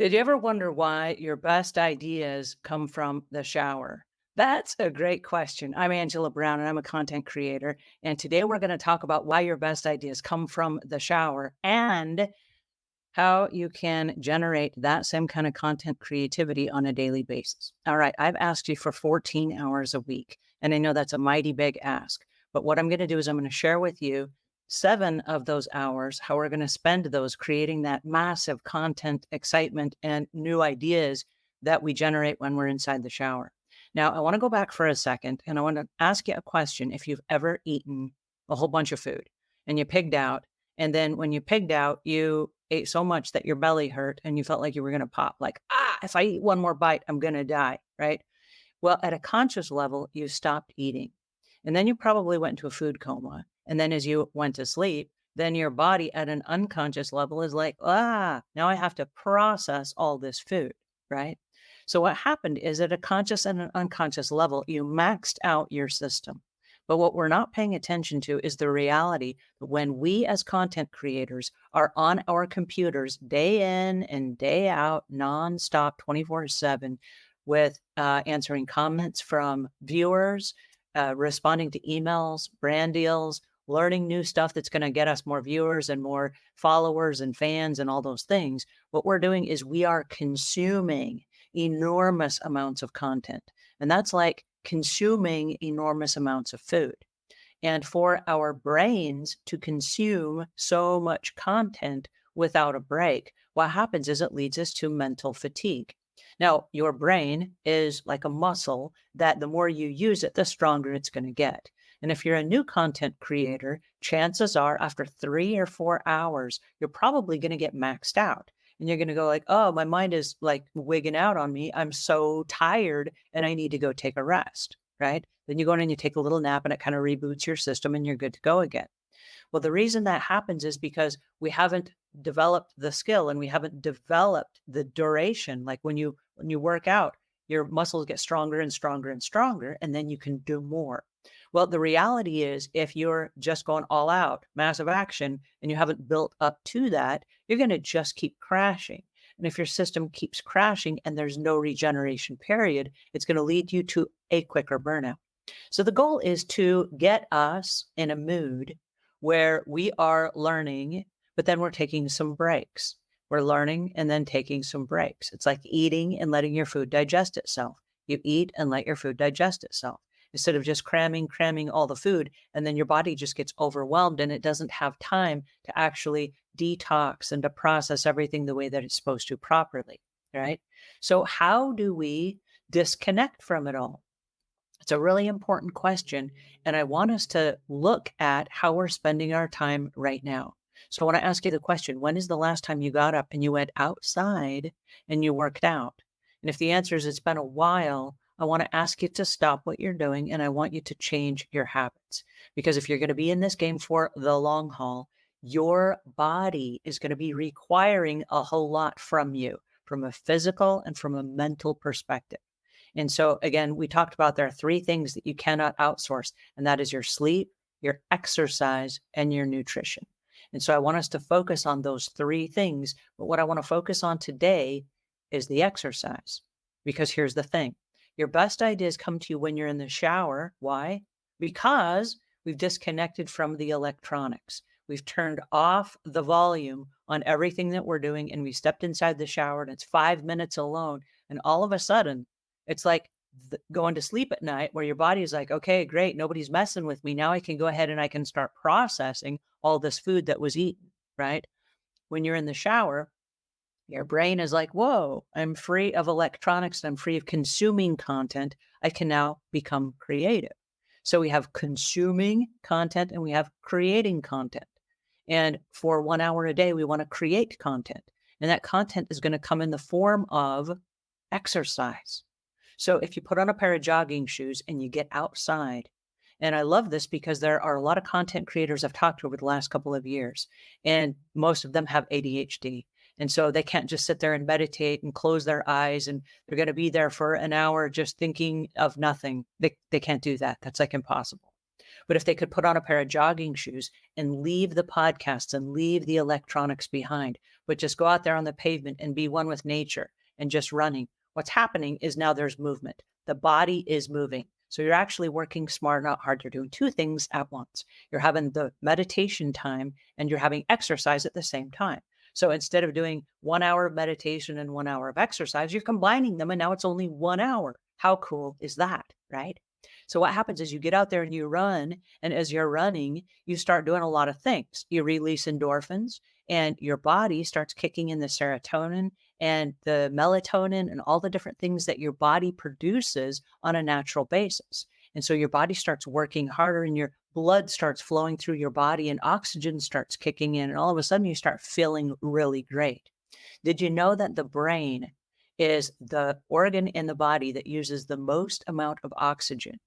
Did you ever wonder why your best ideas come from the shower? That's a great question. I'm Angela Brown and I'm a content creator. And today we're going to talk about why your best ideas come from the shower and how you can generate that same kind of content creativity on a daily basis. All right, I've asked you for 14 hours a week, and I know that's a mighty big ask. But what I'm going to do is I'm going to share with you 7 of those hours, how we're going to spend those creating that massive content, excitement, and new ideas that we generate when we're inside the shower. Now, I want to go back for a second and I want to ask you a question. If you've ever eaten a whole bunch of food and you pigged out, and then when you pigged out, you ate so much that your belly hurt and you felt like you were going to pop, like, if I eat one more bite, I'm going to die, right? Well, at a conscious level, you stopped eating. And then you probably went into a food coma. And then as you went to sleep, then your body at an unconscious level is like, now I have to process all this food, right? So what happened is at a conscious and an unconscious level, you maxed out your system. But what we're not paying attention to is the reality that when we as content creators are on our computers day in and day out, nonstop, 24/7, with answering comments from viewers, responding to emails, brand deals, learning new stuff that's going to get us more viewers and more followers and fans and all those things, what we're doing is we are consuming enormous amounts of content. And that's like consuming enormous amounts of food. And for our brains to consume so much content without a break, what happens is it leads us to mental fatigue. Now, your brain is like a muscle that the more you use it, the stronger it's going to get. And if you're a new content creator, chances are after 3 or 4 hours, you're probably going to get maxed out. And you're going to go like, oh, my mind is like wigging out on me. I'm so tired and I need to go take a rest, right? Then you go in and you take a little nap and it kind of reboots your system and you're good to go again. Well, the reason that happens is because we haven't developed the skill and we haven't developed the duration. Like when you work out, your muscles get stronger and stronger and stronger, and then you can do more. Well, the reality is if you're just going all out, massive action, and you haven't built up to that, you're going to just keep crashing. And if your system keeps crashing and there's no regeneration period, it's going to lead you to a quicker burnout. So the goal is to get us in a mood where we are learning, but then we're taking some breaks. We're learning and then taking some breaks. It's like eating and letting your food digest itself. You eat and let your food digest itself instead of just cramming all the food. And then your body just gets overwhelmed and it doesn't have time to actually detox and to process everything the way that it's supposed to properly, right? So how do we disconnect from it all? It's a really important question. And I want us to look at how we're spending our time right now. So I want to ask you the question, when is the last time you got up and you went outside and you worked out? And if the answer is it's been a while, I want to ask you to stop what you're doing and I want you to change your habits. Because if you're going to be in this game for the long haul, your body is going to be requiring a whole lot from you, from a physical and from a mental perspective. And so again, we talked about there are 3 things that you cannot outsource, and that is your sleep, your exercise, and your nutrition. And so I want us to focus on those 3 things. But what I want to focus on today is the exercise. Because here's the thing. Your best ideas come to you when you're in the shower. Why? Because we've disconnected from the electronics. We've turned off the volume on everything that we're doing and we stepped inside the shower and it's 5 minutes alone. And all of a sudden, it's like going to sleep at night where your body is like, okay, great. Nobody's messing with me. Now I can go ahead and I can start processing all this food that was eaten, right? When you're in the shower, your brain is like, whoa, I'm free of electronics. I'm free of consuming content. I can now become creative. So we have consuming content and we have creating content. And for 1 hour a day, we want to create content. And that content is going to come in the form of exercise. So if you put on a pair of jogging shoes and you get outside, and I love this because there are a lot of content creators I've talked to over the last couple of years, and most of them have ADHD. And so they can't just sit there and meditate and close their eyes and they're going to be there for an hour just thinking of nothing. They can't do that. That's like impossible. But if they could put on a pair of jogging shoes and leave the podcasts and leave the electronics behind, but just go out there on the pavement and be one with nature and just running. What's happening is now there's movement. The body is moving. So you're actually working smart, not hard. You're doing two things at once. You're having the meditation time and you're having exercise at the same time. So instead of doing 1 hour of meditation and 1 hour of exercise, you're combining them and now it's only 1 hour. How cool is that, right? So what happens is you get out there and you run, and as you're running, you start doing a lot of things. You release endorphins and your body starts kicking in the serotonin and the melatonin and all the different things that your body produces on a natural basis. And so your body starts working harder and your blood starts flowing through your body and oxygen starts kicking in. And all of a sudden you start feeling really great. Did you know that the brain is the organ in the body that uses the most amount of oxygen?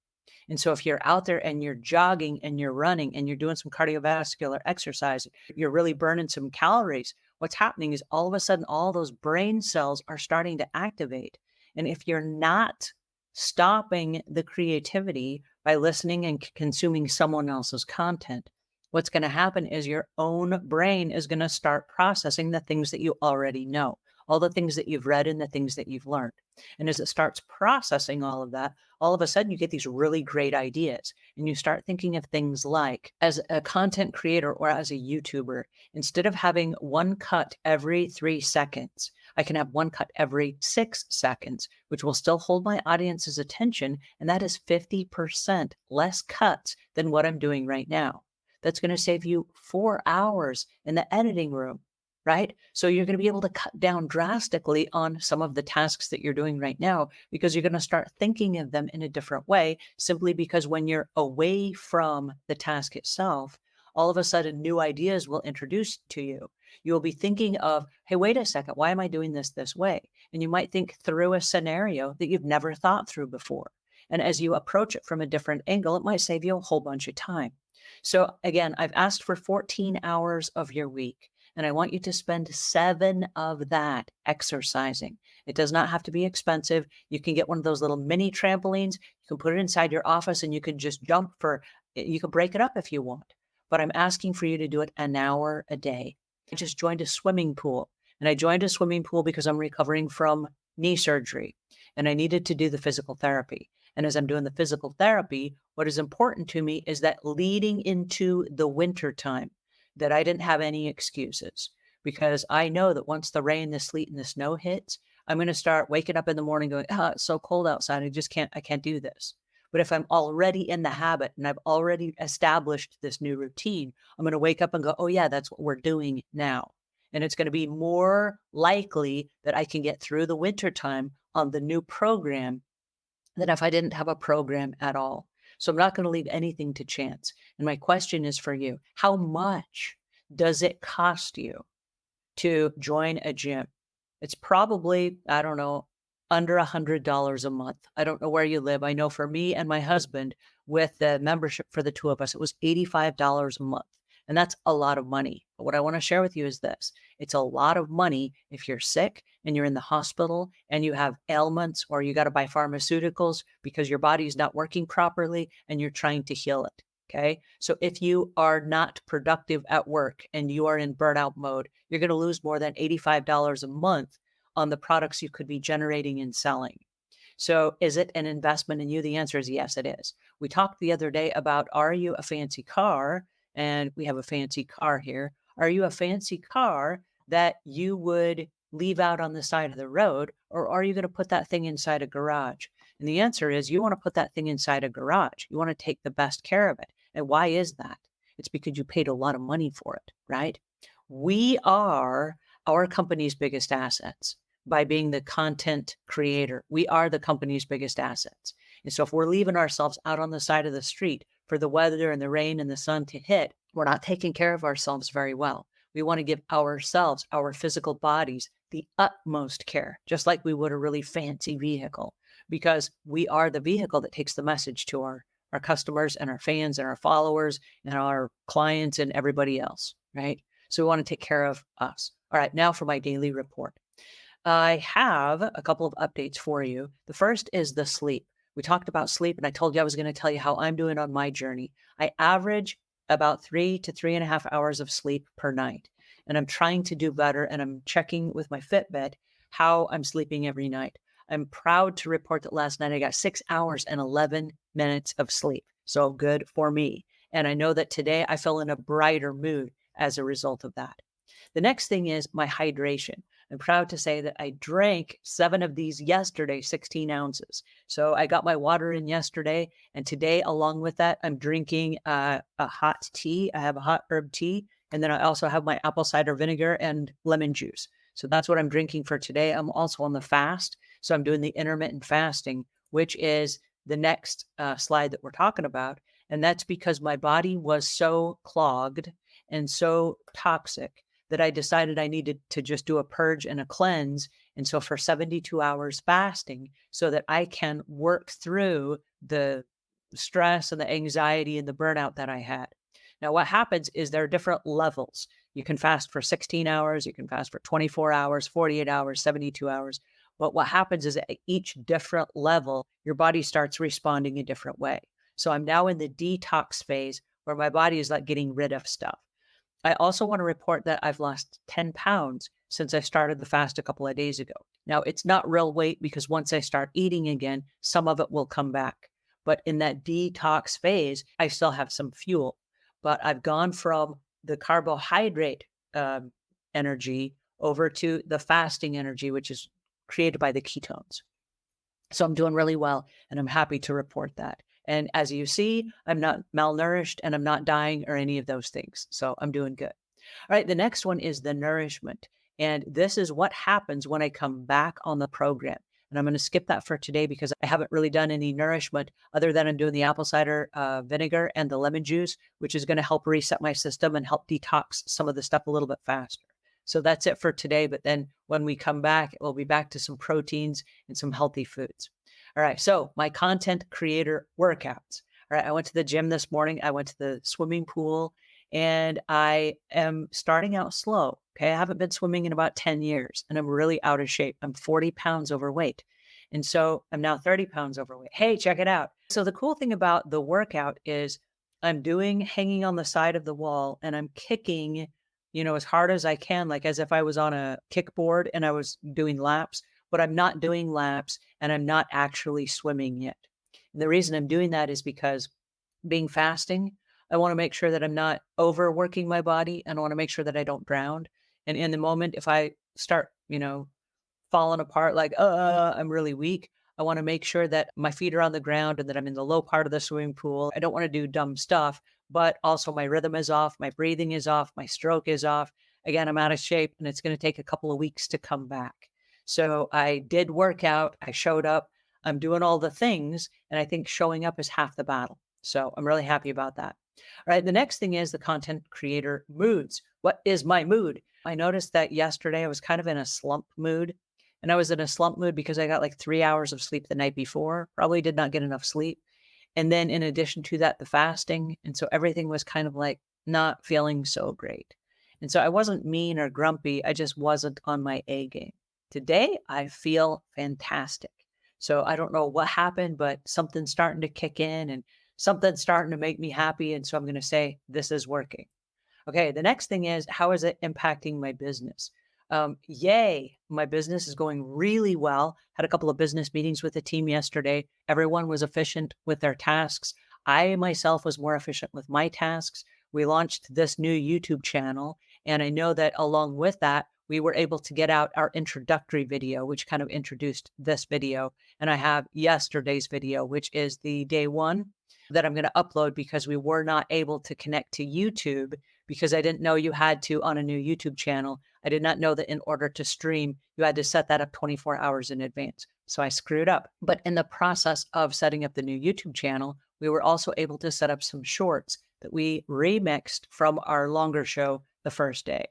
And so if you're out there and you're jogging and you're running and you're doing some cardiovascular exercise, you're really burning some calories. What's happening is all of a sudden, all those brain cells are starting to activate. And if you're not stopping the creativity by listening and consuming someone else's content, what's going to happen is your own brain is going to start processing the things that you already know, all the things that you've read and the things that you've learned. And as it starts processing all of that, all of a sudden you get these really great ideas and you start thinking of things like, as a content creator or as a YouTuber, instead of having one cut every 3 seconds, I can have one cut every 6 seconds, which will still hold my audience's attention. And that is 50% less cuts than what I'm doing right now. That's going to save you 4 hours in the editing room, right? So you're going to be able to cut down drastically on some of the tasks that you're doing right now because you're going to start thinking of them in a different way, simply because when you're away from the task itself, all of a sudden new ideas will introduce to you. You'll be thinking of, hey, wait a second, why am I doing this way? And you might think through a scenario that you've never thought through before. And as you approach it from a different angle, it might save you a whole bunch of time. So again, I've asked for 14 hours of your week. And I want you to spend 7 of that exercising. It does not have to be expensive. You can get one of those little mini trampolines. You can put it inside your office and you can just you can break it up if you want. But I'm asking for you to do it an hour a day. I just joined a swimming pool. And I joined a swimming pool because I'm recovering from knee surgery. And I needed to do the physical therapy. And as I'm doing the physical therapy, what is important to me is that leading into the winter time, that I didn't have any excuses, because I know that once the rain, the sleet, and the snow hits, I'm going to start waking up in the morning going, it's so cold outside. I can't do this. But if I'm already in the habit and I've already established this new routine, I'm going to wake up and go, oh yeah, that's what we're doing now. And it's going to be more likely that I can get through the winter time on the new program than if I didn't have a program at all. So I'm not going to leave anything to chance. And my question is for you, how much does it cost you to join a gym? It's probably, I don't know, under $100 a month. I don't know where you live. I know for me and my husband, with the membership for the two of us, it was $85 a month. And that's a lot of money. But what I want to share with you is this. It's a lot of money if you're sick and you're in the hospital and you have ailments, or you got to buy pharmaceuticals because your body's not working properly and you're trying to heal it. Okay. So if you are not productive at work and you are in burnout mode, you're going to lose more than $85 a month on the products you could be generating and selling. So is it an investment in you? The answer is yes, it is. We talked the other day about, are you a fancy car? And we have a fancy car here. Are you a fancy car that you would leave out on the side of the road, or are you going to put that thing inside a garage? And the answer is you want to put that thing inside a garage. You want to take the best care of it. And why is that? It's because you paid a lot of money for it, right? We are our company's biggest assets by being the content creator. We are the company's biggest assets. And so if we're leaving ourselves out on the side of the street for the weather and the rain and the sun to hit, we're not taking care of ourselves very well. We want to give ourselves, our physical bodies, the utmost care, just like we would a really fancy vehicle, because we are the vehicle that takes the message to our customers and our fans and our followers and our clients and everybody else, right? So we want to take care of us. All right, now for my daily report. I have a couple of updates for you. The first is the sleep. We talked about sleep, and I told you I was going to tell you how I'm doing on my journey. I average about 3 to 3.5 hours of sleep per night. and I'm trying to do better. And I'm checking with my Fitbit how I'm sleeping every night. I'm proud to report that last night I got 6 hours and 11 minutes of sleep. So good for me. And I know that today I feel in a brighter mood as a result of that. The next thing is my hydration. I'm proud to say that I drank 7 of these yesterday, 16 ounces. So I got my water in yesterday. And today, along with that, I'm drinking a hot tea. I have a hot herb tea. And then I also have my apple cider vinegar and lemon juice. So that's what I'm drinking for today. I'm also on the fast. So I'm doing the intermittent fasting, which is the next slide that we're talking about. And that's because my body was so clogged and so toxic that I decided I needed to just do a purge and a cleanse. And so for 72 hours fasting so that I can work through the stress and the anxiety and the burnout that I had. Now, what happens is there are different levels. You can fast for 16 hours, you can fast for 24 hours, 48 hours, 72 hours. But what happens is at each different level, your body starts responding a different way. So I'm now in the detox phase where my body is like getting rid of stuff. I also want to report that I've lost 10 pounds since I started the fast a couple of days ago. Now, it's not real weight because once I start eating again, some of it will come back. But in that detox phase, I still have some fuel. But I've gone from the carbohydrate energy over to the fasting energy, which is created by the ketones. So I'm doing really well, and I'm happy to report that. And as you see, I'm not malnourished and I'm not dying or any of those things. So I'm doing good. All right. The next one is the nourishment. And this is what happens when I come back on the program. And I'm going to skip that for today because I haven't really done any nourishment other than I'm doing the apple cider vinegar and the lemon juice, which is going to help reset my system and help detox some of the stuff a little bit faster. So that's it for today. But then when we come back, we'll be back to some proteins and some healthy foods. All right. So my content creator workouts. All right. I went to the gym this morning. I went to the swimming pool and I am starting out slow. Okay. I haven't been swimming in about 10 years and I'm really out of shape. I'm 40 pounds overweight. And so I'm now 30 pounds overweight. Hey, check it out. So the cool thing about the workout is I'm doing hanging on the side of the wall and I'm kicking, as hard as I can, like as if I was on a kickboard and I was doing laps, but I'm not doing laps and I'm not actually swimming yet. And the reason I'm doing that is because being fasting, I want to make sure that I'm not overworking my body and I want to make sure that I don't drown. And in the moment, if I start, falling apart, like, I'm really weak, I want to make sure that my feet are on the ground and that I'm in the low part of the swimming pool. I don't want to do dumb stuff, but also my rhythm is off, my breathing is off, my stroke is off. Again, I'm out of shape and it's going to take a couple of weeks to come back. So I did work out, I showed up, I'm doing all the things, and I think showing up is half the battle. So I'm really happy about that. All right, the next thing is the content creator moods. What is my mood? I noticed that yesterday I was kind of in a slump mood, and I was in a slump mood because I got like 3 hours of sleep the night before, probably did not get enough sleep. And then in addition to that, the fasting. And so everything was kind of like not feeling so great. And so I wasn't mean or grumpy, I just wasn't on my A game. Today, I feel fantastic. So I don't know what happened, but something's starting to kick in and something's starting to make me happy. And so I'm going to say, this is working. Okay. The next thing is, how is it impacting my business? Yay. My business is going really well. Had a couple of business meetings with the team yesterday. Everyone was efficient with their tasks. I myself was more efficient with my tasks. We launched this new YouTube channel. And I know that along with that, we were able to get out our introductory video, which kind of introduced this video. And I have yesterday's video, which is the day one that I'm going to upload because we were not able to connect to YouTube because I didn't know you had to on a new YouTube channel. I did not know that in order to stream, you had to set that up 24 hours in advance. So I screwed up. But in the process of setting up the new YouTube channel, we were also able to set up some shorts that we remixed from our longer show the first day.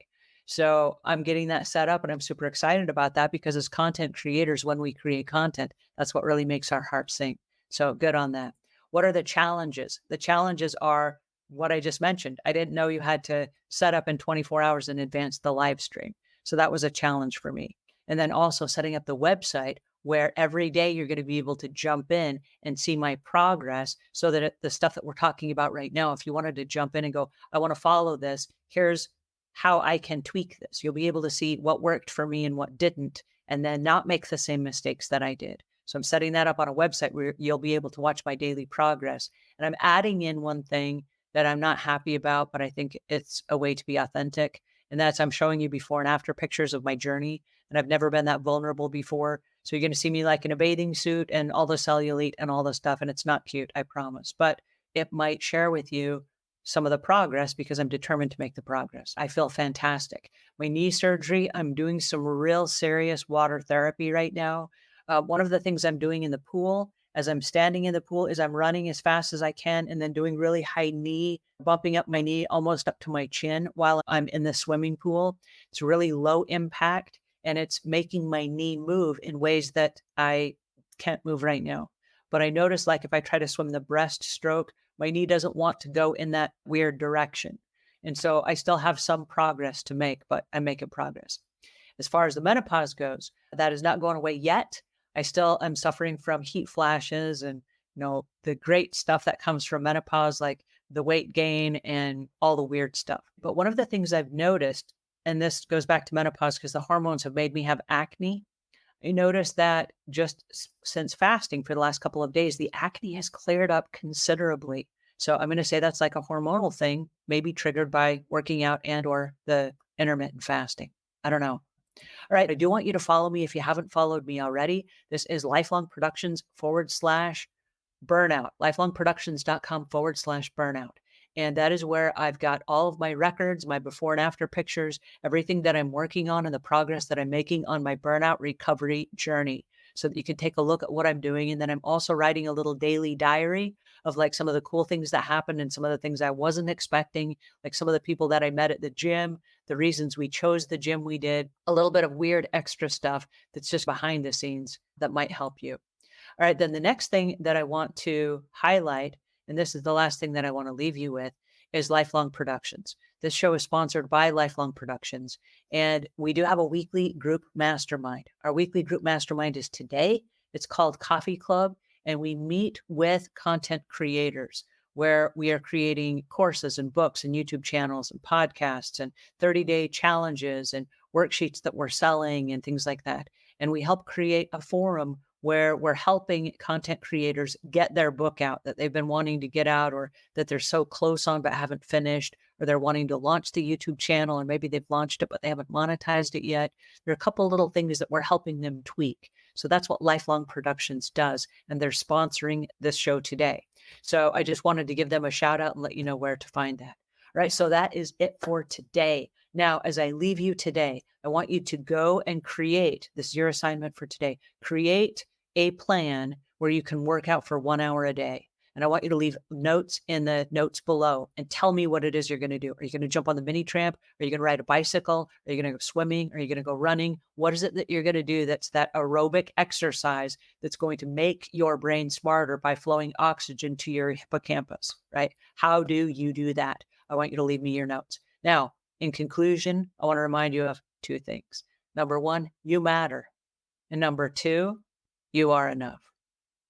So I'm getting that set up and I'm super excited about that because as content creators, when we create content, that's what really makes our heart sing. So good on that. What are the challenges? The challenges are what I just mentioned. I didn't know you had to set up in 24 hours in advance the live stream. So that was a challenge for me. And then also setting up the website where every day you're going to be able to jump in and see my progress so that the stuff that we're talking about right now, if you wanted to jump in and go, I want to follow this, here's how I can tweak this. You'll be able to see what worked for me and what didn't, and then not make the same mistakes that I did. So I'm setting that up on a website where you'll be able to watch my daily progress. And I'm adding in one thing that I'm not happy about, but I think it's a way to be authentic. And that's I'm showing you before and after pictures of my journey. And I've never been that vulnerable before. So you're going to see me like in a bathing suit and all the cellulite and all the stuff. And it's not cute, I promise. But it might share with you some of the progress because I'm determined to make the progress. I feel fantastic. My knee surgery, I'm doing some real serious water therapy right now. One of the things I'm doing in the pool, as I'm standing in the pool, is I'm running as fast as I can and then doing really high knee, bumping up my knee almost up to my chin while I'm in the swimming pool. It's really low impact and it's making my knee move in ways that I can't move right now. But I notice like if I try to swim the breaststroke, my knee doesn't want to go in that weird direction. And so I still have some progress to make, but I'm making progress. As far as the menopause goes, that is not going away yet. I still am suffering from heat flashes and the great stuff that comes from menopause, like the weight gain and all the weird stuff. But one of the things I've noticed, and this goes back to menopause because the hormones have made me have acne. I noticed that just since fasting for the last couple of days, the acne has cleared up considerably. So I'm going to say that's like a hormonal thing, maybe triggered by working out and or the intermittent fasting. I don't know. All right. I do want you to follow me if you haven't followed me already. This is Lifelong Productions /burnout, lifelongproductions.com/burnout. And that is where I've got all of my records, my before and after pictures, everything that I'm working on and the progress that I'm making on my burnout recovery journey so that you can take a look at what I'm doing. And then I'm also writing a little daily diary of like some of the cool things that happened and some of the things I wasn't expecting, like some of the people that I met at the gym, the reasons we chose the gym we did, a little bit of weird extra stuff that's just behind the scenes that might help you. All right, then the next thing that I want to highlight, and this is the last thing that I want to leave you with, is Lifelong Productions. This show is sponsored by Lifelong Productions, and we do have a weekly group mastermind. Our weekly group mastermind is today. It's called Coffee Club, and we meet with content creators where we are creating courses and books and YouTube channels and podcasts and 30-day challenges and worksheets that we're selling and things like that. And we help create a forum where we're helping content creators get their book out that they've been wanting to get out or that they're so close on but haven't finished, or they're wanting to launch the YouTube channel and maybe they've launched it but they haven't monetized it yet. There are a couple little things that we're helping them tweak. So that's what Lifelong Productions does, and they're sponsoring this show today. So I just wanted to give them a shout out and let you know where to find that. All right, so that is it for today. Now, as I leave you today, I want you to go and create, this is your assignment for today, create a plan where you can work out for 1 hour a day. And I want you to leave notes in the notes below and tell me what it is you're going to do. Are you going to jump on the mini tramp? Are you going to ride a bicycle? Are you going to go swimming? Are you going to go running? What is it that you're going to do that's that aerobic exercise that's going to make your brain smarter by flowing oxygen to your hippocampus, right? How do you do that? I want you to leave me your notes. Now, in conclusion, I want to remind you of two things. Number one, you matter. And number two, you are enough.